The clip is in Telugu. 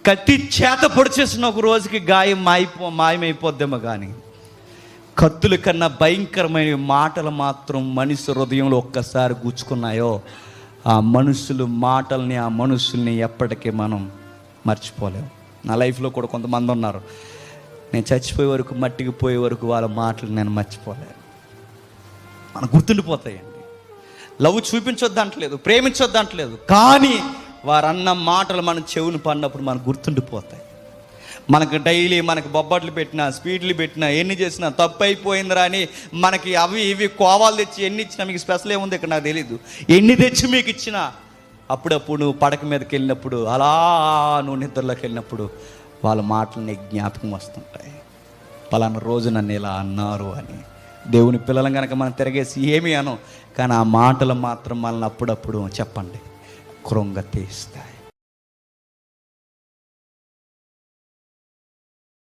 కత్తి చేత పొడిచేసిన ఒక రోజుకి గాయం మాయమైపోద్దేమో, కానీ కత్తుల కన్నా భయంకరమైన మాటలు మాత్రం మనిషి హృదయంలో ఒక్కసారి గుచ్చుకున్నాయో ఆ మనుషుల్ని ఎప్పటికీ మనం మర్చిపోలేము. నా లైఫ్లో కూడా కొంతమంది ఉన్నారు, నేను చచ్చిపోయే వరకు, మట్టికి పోయే వరకు వాళ్ళ మాటలు నేను మర్చిపోలేను. మనకు గుర్తుండిపోతాయండి. లవ్ చూపించొద్దు అంటలేదు, ప్రేమించొద్దు అంటలేదు, కానీ వారన్న మాటలు మన చెవును పడినప్పుడు మనకు గుర్తుండిపోతాయి. మనకు డైలీ మనకు బొబ్బట్లు పెట్టినా, స్వీట్లు పెట్టినా, ఎన్ని చేసినా తప్పు అయిపోయిందిరా అని మనకి అవి ఇవి కోవాలు తెచ్చి ఎన్ని ఇచ్చినా, మీకు స్పెషల్ ఏముంది ఇక్కడ నాకు తెలీదు, ఎన్ని తెచ్చి మీకు ఇచ్చినా అప్పుడప్పుడు నువ్వు పడక మీదకి వెళ్ళినప్పుడు, అలా నువ్వు నిద్రలోకి వెళ్ళినప్పుడు వాళ్ళ మాటలు నీకు జ్ఞాపకం వస్తుంటాయి. పలానా రోజు నన్ను ఇలా అన్నారు అని. దేవుని పిల్లలం కనుక మనం తిరగేసి ఏమీ అనం, కానీ ఆ మాటలు మాత్రం మనల్ని అప్పుడప్పుడు చెప్పండి కృంగతీస్తాయి.